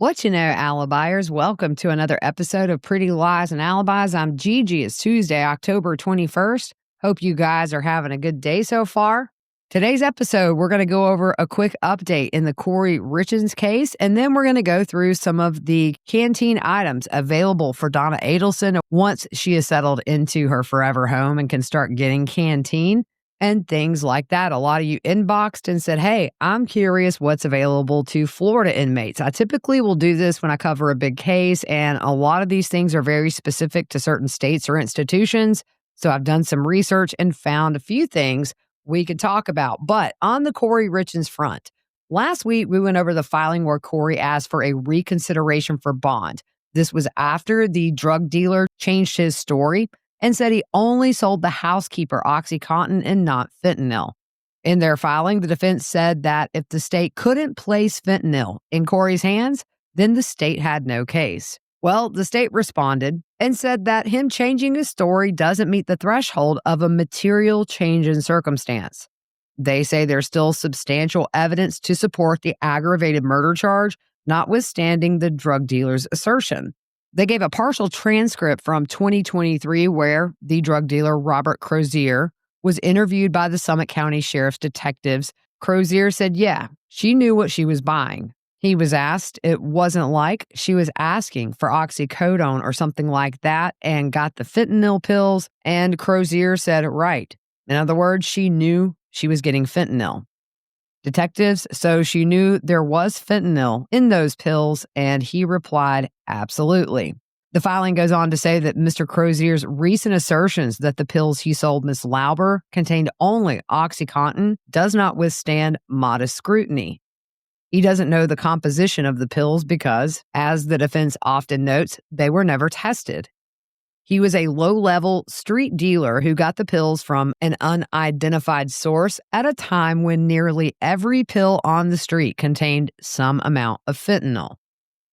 What you know, Alibis? Welcome to another episode of Pretty Lies and Alibis. I'm Gigi. It's Tuesday, October 21st. Hope you guys are having a good day so far. Today's episode, we're going to go over a quick update in the Kouri Richins case, and then we're going to go through some of the canteen items available for Donna Adelson once she is settled into her forever home and can start getting canteen and things like that. A lot of you inboxed and said, hey, I'm curious what's available to Florida inmates. I typically will do this when I cover a big case, and a lot of these things are very specific to certain states or institutions. So I've done some research and found a few things we could talk about. But on the Kouri Richins front, last week we went over the filing where Kouri asked for a reconsideration for bond. This was after the drug dealer changed his story and said he only sold the housekeeper oxycontin and not fentanyl. In their filing, the defense said that if the state couldn't place fentanyl in Kouri's hands, then the state had no case. Well, the state responded and said that him changing his story doesn't meet the threshold of a material change in circumstance. They say there's still substantial evidence to support the aggravated murder charge, notwithstanding the drug dealer's assertion. They gave a partial transcript from 2023 where the drug dealer Robert Crozier was interviewed by the Summit County Sheriff's detectives. Crozier said, yeah, she knew what she was buying. He was asked, it wasn't like she was asking for oxycodone or something like that and got the fentanyl pills. And Crozier said, right. In other words, she knew she was getting fentanyl. Detectives, so she knew there was fentanyl in those pills, and he replied, absolutely. The filing goes on to say that Mr. Crozier's recent assertions that the pills he sold Ms. Lauber contained only OxyContin does not withstand modest scrutiny. He doesn't know the composition of the pills because, as the defense often notes, they were never tested. He was a low-level street dealer who got the pills from an unidentified source at a time when nearly every pill on the street contained some amount of fentanyl.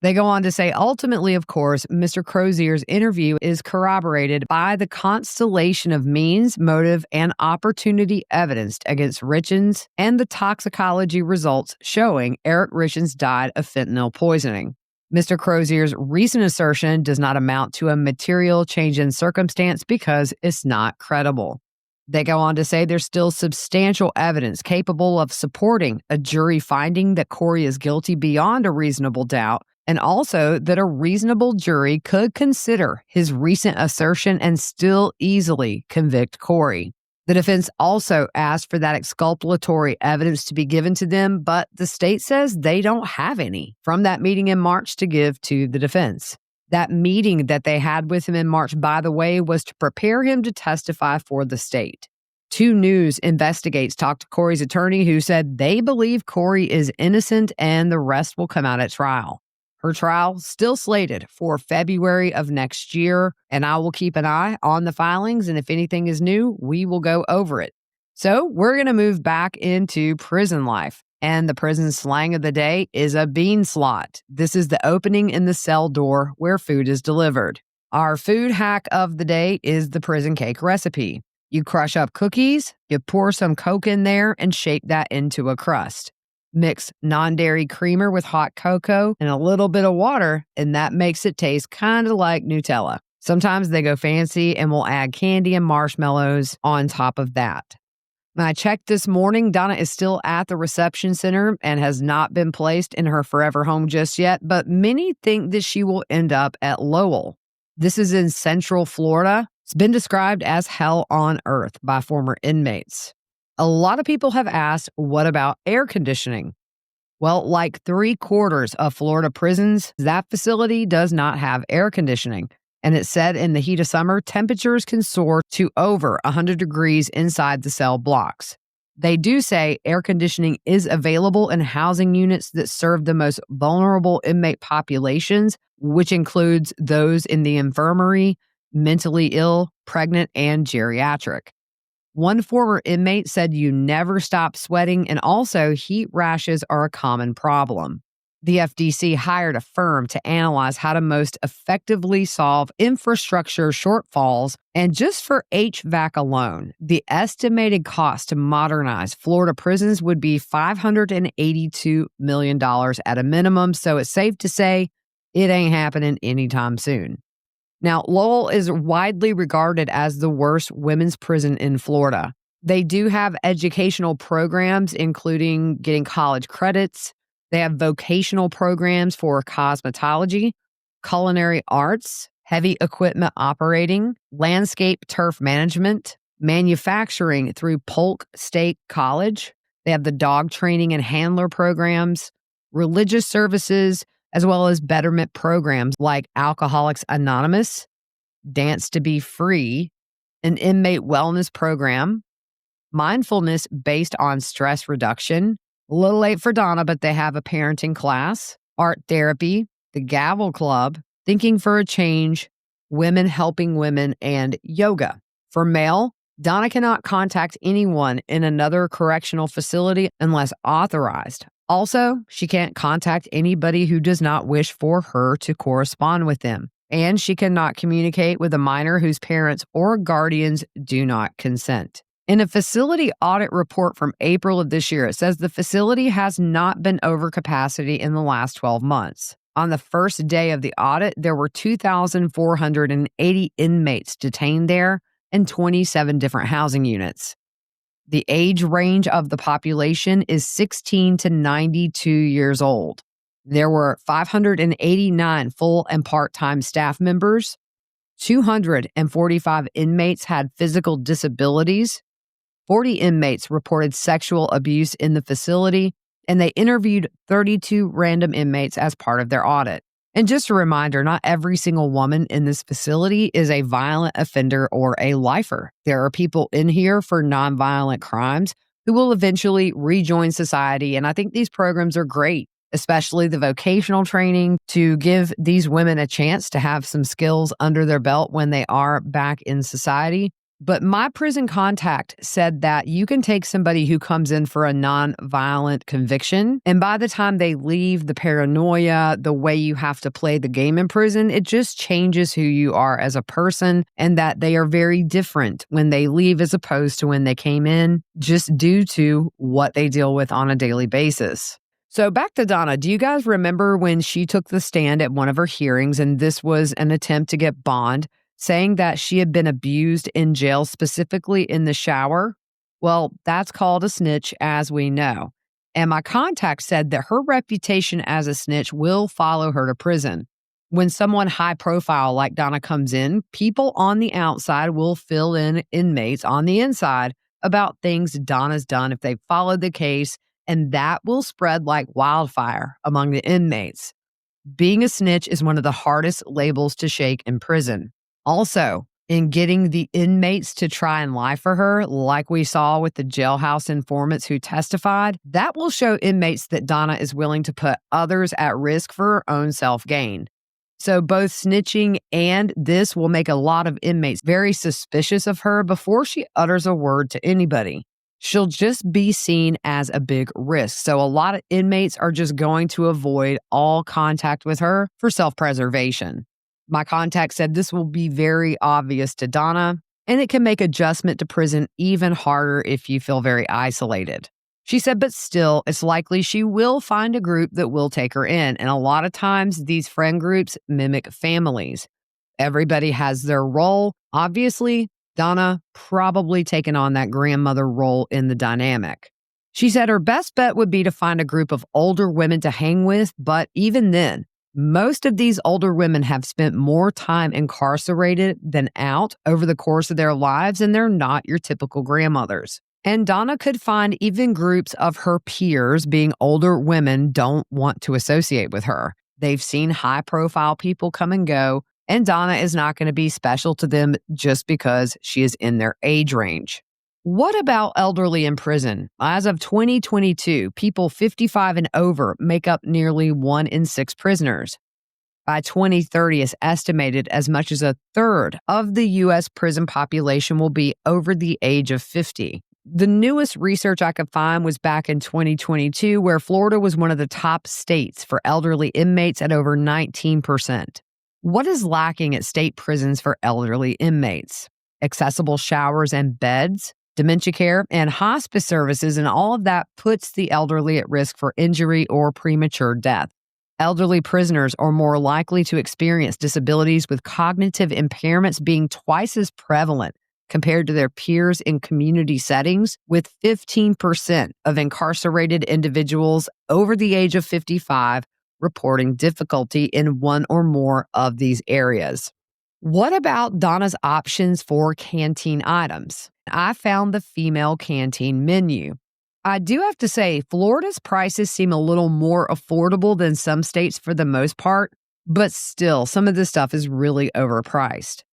They go on to say, ultimately, of course, Mr. Crozier's interview is corroborated by the constellation of means, motive, and opportunity evidenced against Richins and the toxicology results showing Eric Richins died of fentanyl poisoning. Mr. Crozier's recent assertion does not amount to a material change in circumstance because it's not credible. They go on to say there's still substantial evidence capable of supporting a jury finding that Kouri is guilty beyond a reasonable doubt, and also that a reasonable jury could consider his recent assertion and still easily convict Kouri. The defense also asked for that exculpatory evidence to be given to them, but the state says they don't have any from that meeting in March to give to the defense. That meeting that they had with him in March, by the way, was to prepare him to testify for the state. 2 News Investigates talked to Kouri's attorney who said they believe Kouri is innocent and the rest will come out at trial. Her trial still slated for February of next year, and I will keep an eye on the filings, and if anything is new, we will go over it. So we're going to move back into prison life, and the prison slang of the day is a bean slot. This is the opening in the cell door where food is delivered. Our food hack of the day is the prison cake recipe. You crush up cookies, you pour some Coke in there, and shape that into a crust. Mix non-dairy creamer with hot cocoa and a little bit of water, and that makes it taste kind of like Nutella. Sometimes they go fancy and will add candy and marshmallows on top of that. When I checked this morning, Donna is still at the reception center and has not been placed in her forever home just yet, but many think that she will end up at Lowell. This is in Central Florida. It's been described as hell on earth by former inmates. A lot of people have asked, what about air conditioning? Well, like 3/4 of Florida prisons, that facility does not have air conditioning. And it said in the heat of summer, temperatures can soar to over 100 degrees inside the cell blocks. They do say air conditioning is available in housing units that serve the most vulnerable inmate populations, which includes those in the infirmary, mentally ill, pregnant, and geriatric. One former inmate said you never stop sweating, and also heat rashes are a common problem. The FDC hired a firm to analyze how to most effectively solve infrastructure shortfalls. And just for HVAC alone, the estimated cost to modernize Florida prisons would be $582 million at a minimum. So it's safe to say it ain't happening anytime soon. Now, Lowell is widely regarded as the worst women's prison in Florida. They do have educational programs, including getting college credits. They have vocational programs for cosmetology, culinary arts, heavy equipment operating, landscape turf management, manufacturing through Polk State College. They have the dog training and handler programs, religious services, as well as betterment programs like Alcoholics Anonymous, Dance to Be Free, an inmate wellness program, mindfulness based on stress reduction. A little late for Donna, but they have a parenting class, art therapy, the Gavel Club, Thinking for a Change, Women Helping Women, and yoga. For male, Donna cannot contact anyone in another correctional facility unless authorized. Also, she can't contact anybody who does not wish for her to correspond with them. And she cannot communicate with a minor whose parents or guardians do not consent. In a facility audit report from April of this year, it says the facility has not been over capacity in the last 12 months. On the first day of the audit, there were 2,480 inmates detained there in 27 different housing units. The age range of the population is 16 to 92 years old. There were 589 full and part-time staff members. 245 inmates had physical disabilities. 40 inmates reported sexual abuse in the facility, and they interviewed 32 random inmates as part of their audit. And just a reminder, not every single woman in this facility is a violent offender or a lifer. There are people in here for nonviolent crimes who will eventually rejoin society, and I think these programs are great, especially the vocational training to give these women a chance to have some skills under their belt when they are back in society. But my prison contact said that you can take somebody who comes in for a non-violent conviction, and by the time they leave, the paranoia, the way you have to play the game in prison, it just changes who you are as a person, and that they are very different when they leave as opposed to when they came in, just due to what they deal with on a daily basis. So back to Donna. Do you guys remember when she took the stand at one of her hearings, and this was an attempt to get bond, saying that she had been abused in jail, specifically in the shower? Well, that's called a snitch, as we know. And my contact said that her reputation as a snitch will follow her to prison. When someone high profile like Donna comes in, people on the outside will fill in inmates on the inside about things Donna's done if they've followed the case, and that will spread like wildfire among the inmates. Being a snitch is one of the hardest labels to shake in prison. Also, in getting the inmates to try and lie for her, like we saw with the jailhouse informants who testified, that will show inmates that Donna is willing to put others at risk for her own self-gain. So both snitching and this will make a lot of inmates very suspicious of her before she utters a word to anybody. She'll just be seen as a big risk. So a lot of inmates are just going to avoid all contact with her for self-preservation. My contact said this will be very obvious to Donna, and it can make adjustment to prison even harder if you feel very isolated. She said, but still, it's likely she will find a group that will take her in. And a lot of times, these friend groups mimic families. Everybody has their role. Obviously, Donna probably taken on that grandmother role in the dynamic. She said her best bet would be to find a group of older women to hang with, but even then, most of these older women have spent more time incarcerated than out over the course of their lives, and they're not your typical grandmothers. And Donna could find even groups of her peers, being older women, don't want to associate with her. They've seen high-profile people come and go, and Donna is not going to be special to them just because she is in their age range. What about elderly in prison? As of 2022, people 55 and over make up nearly 1 in 6 prisoners. By 2030, it's estimated as much as a third of the U.S. prison population will be over the age of 50. The newest research I could find was back in 2022, where Florida was one of the top states for elderly inmates at over 19%. What is lacking at state prisons for elderly inmates? Accessible showers and beds, dementia care, and hospice services, and all of that puts the elderly at risk for injury or premature death. Elderly prisoners are more likely to experience disabilities, with cognitive impairments being twice as prevalent compared to their peers in community settings, with 15% of incarcerated individuals over the age of 55 reporting difficulty in one or more of these areas. What about Donna's options for canteen items? I found the female canteen menu. I do have to say, Florida's prices seem a little more affordable than some states for the most part, but still, some of this stuff is really overpriced.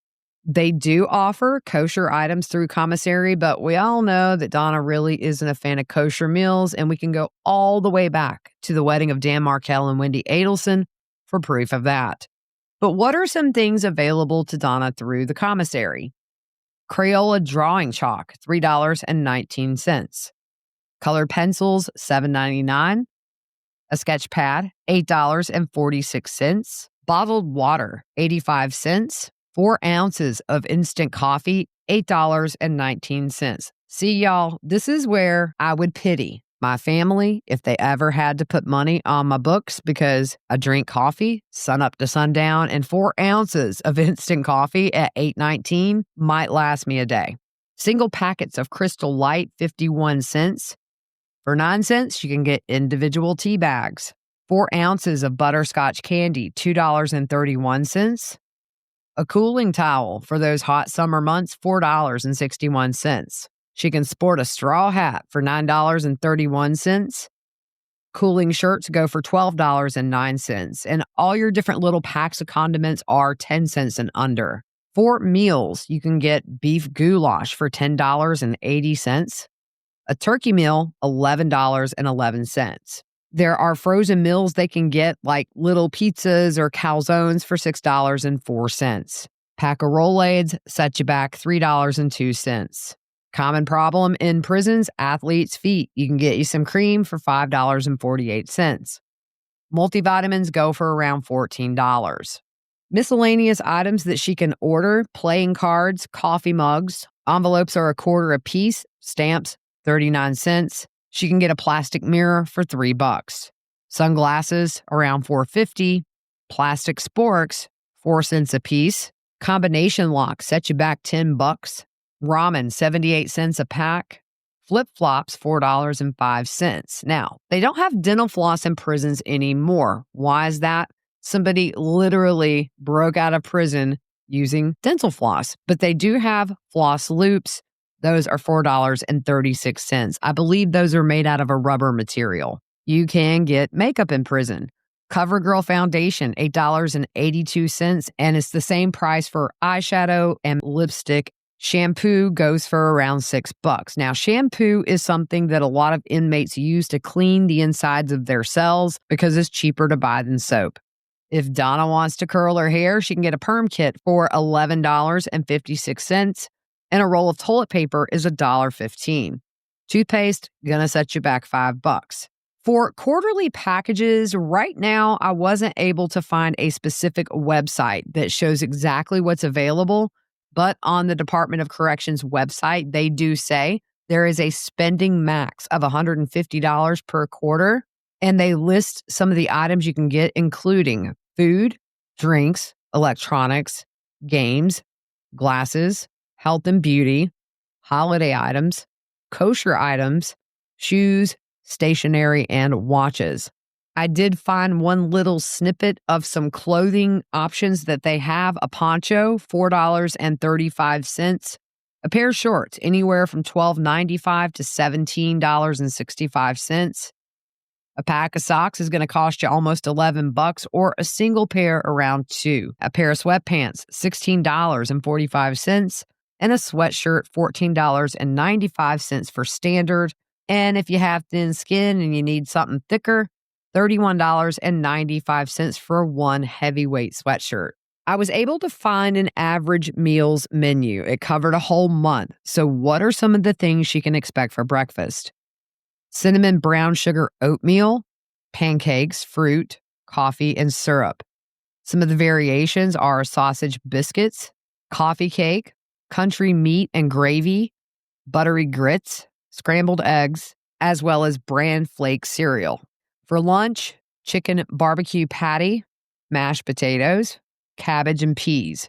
They do offer kosher items through Commissary, but we all know that Donna really isn't a fan of kosher meals, and we can go all the way back to the wedding of Dan Markell and Wendy Adelson for proof of that. But what are some things available to Donna through the Commissary? Crayola drawing chalk, $3.19. Colored pencils, $7.99. A sketch pad, $8.46. Bottled water, 85 cents. 4 ounces of instant coffee, $8.19. See, y'all, this is where I would pity my family if they ever had to put money on my books, because I drink coffee sun up to sundown, and 4 ounces of instant coffee at $8.19 might last me a day. Single packets of Crystal Light, 51 cents. For 9 cents, you can get individual tea bags. 4 ounces of butterscotch candy, $2.31. A cooling towel for those hot summer months, $4.61. She can sport a straw hat for $9.31. Cooling shirts go for $12.09. And all your different little packs of condiments are 10 cents and under. For meals, you can get beef goulash for $10.80. A turkey meal, $11.11. There are frozen meals they can get, like little pizzas or calzones, for $6.04. Pack of Rolaids set you back $3.02. Common problem in prisons, athlete's feet. You can get you some cream for $5.48. Multivitamins go for around $14. Miscellaneous items that she can order: playing cards, coffee mugs. Envelopes are $0.25 a piece. Stamps, 39 cents. She can get a plastic mirror for $3. Sunglasses, around $4.50. Plastic sporks, 4 cents a piece. Combination lock set you back $10. Ramen, 78 cents a pack. Flip-flops, $4.05. Now, they don't have dental floss in prisons anymore. Why is that? Somebody literally broke out of prison using dental floss, but they do have floss loops. Those are $4.36. I believe those are made out of a rubber material. You can get makeup in prison. CoverGirl foundation, $8.82, and it's the same price for eyeshadow and lipstick. Shampoo goes for around $6. Now, shampoo is something that a lot of inmates use to clean the insides of their cells because it's cheaper to buy than soap. If Donna wants to curl her hair, she can get a perm kit for $11.56. And a roll of toilet paper is $1.15. Toothpaste, gonna set you back $5. For quarterly packages, right now, I wasn't able to find a specific website that shows exactly what's available, but on the Department of Corrections website, they do say there is a spending max of $150 per quarter, and they list some of the items you can get, including food, drinks, electronics, games, glasses, health and beauty, holiday items, kosher items, shoes, stationery, and watches. I did find one little snippet of some clothing options that they have: a poncho, $4.35, a pair of shorts, anywhere from $12.95 to $17.65. A pack of socks is going to cost you almost $11, or a single pair around $2. A pair of sweatpants, $16.45, and a sweatshirt, $14.95 for standard. And if you have thin skin and you need something thicker, $31.95 for one heavyweight sweatshirt. I was able to find an average meals menu. It covered a whole month. So, what are some of the things she can expect for breakfast? Cinnamon brown sugar oatmeal, pancakes, fruit, coffee, and syrup. Some of the variations are sausage biscuits, coffee cake, country meat and gravy, buttery grits, scrambled eggs, as well as bran flake cereal. For lunch, chicken barbecue patty, mashed potatoes, cabbage and peas.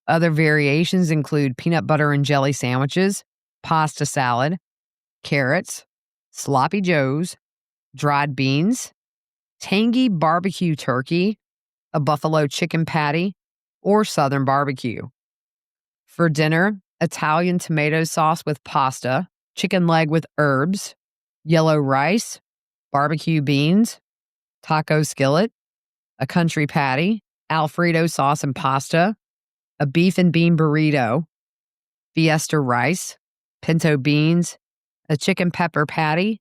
Other variations include peanut butter and jelly sandwiches, pasta salad, carrots, sloppy joes, dried beans, tangy barbecue turkey, a buffalo chicken patty, or southern barbecue. For dinner, Italian tomato sauce with pasta, chicken leg with herbs, yellow rice, barbecue beans, taco skillet, a country patty, Alfredo sauce and pasta, a beef and bean burrito, fiesta rice, pinto beans, a chicken pepper patty.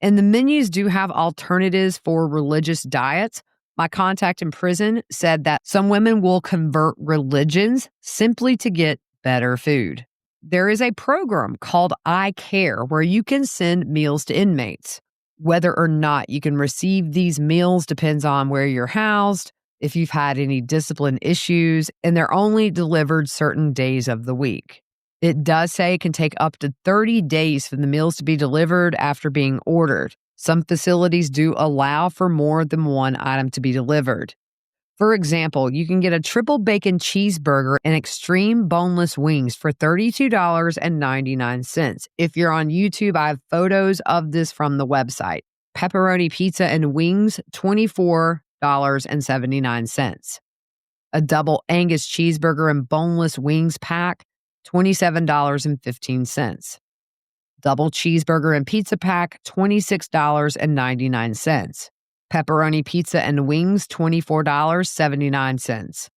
And the menus do have alternatives for religious diets. My contact in prison said that some women will convert religions simply to get better food. There is a program called I Care where you can send meals to inmates. Whether or not you can receive these meals depends on where you're housed, if you've had any discipline issues, and they're only delivered certain days of the week. It does say it can take up to 30 days for the meals to be delivered after being ordered. Some facilities do allow for more than one item to be delivered. For example, you can get a triple bacon cheeseburger and extreme boneless wings for $32.99. If you're on YouTube, I have photos of this from the website. Pepperoni pizza and wings, $24.79. A double Angus cheeseburger and boneless wings pack, $27.15. Double cheeseburger and pizza pack, $26.99. Pepperoni pizza and wings, $24.79.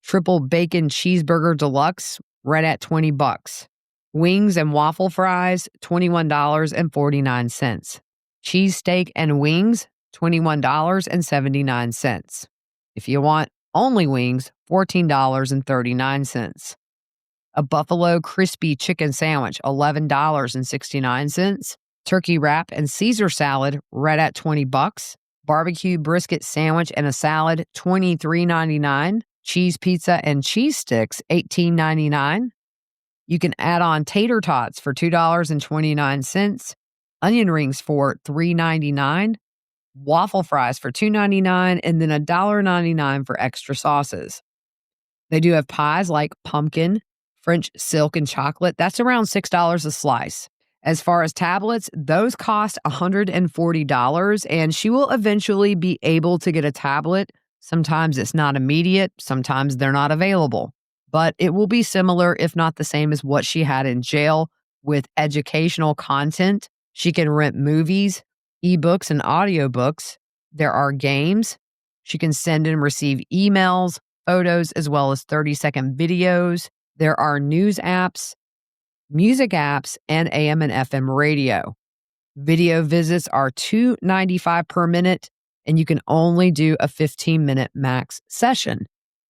Triple bacon cheeseburger deluxe, right at $20. Wings and waffle fries, $21.49. Cheesesteak and wings, $21.79. If you want only wings, $14.39. A buffalo crispy chicken sandwich, $11.69. Turkey wrap and Caesar salad, right at $20. Barbecue brisket sandwich and a salad, $23.99. Cheese pizza and cheese sticks, $18.99. You can add on tater tots for $2.29. Onion rings for $3.99. Waffle fries for $2.99, and then $1.99 for extra sauces. They do have pies like pumpkin, French silk, and chocolate. That's around $6 a slice. As far as tablets, those cost $140, and she will eventually be able to get a tablet. Sometimes it's not immediate, sometimes they're not available. But it will be similar, if not the same, as what she had in jail with educational content. She can rent movies, ebooks, and audiobooks. There are games. She can send and receive emails, photos, as well as 30-second videos. There are news apps, music apps, and AM and FM radio. Video visits are $2.95 per minute, and you can only do a 15-minute max session.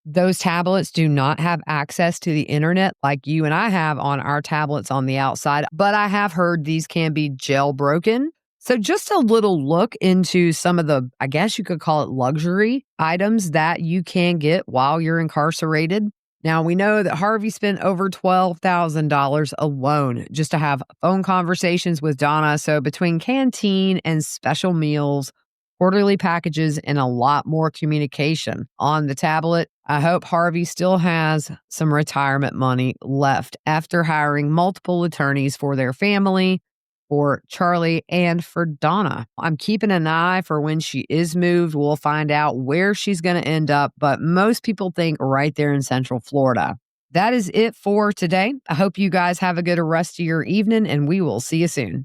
Those tablets do not have access to the internet like you and I have on our tablets on the outside, but I have heard these can be jailbroken. So just a little look into some of the, I guess you could call it luxury items that you can get while you're incarcerated. Now, we know that Harvey spent over $12,000 alone just to have phone conversations with Donna. So between canteen and special meals, quarterly packages, and a lot more communication on the tablet, I hope Harvey still has some retirement money left after hiring multiple attorneys for their family, for Charlie, and for Donna. I'm keeping an eye for when she is moved. We'll find out where she's going to end up, but most people think right there in Central Florida. That is it for today. I hope you guys have a good rest of your evening, and we will see you soon.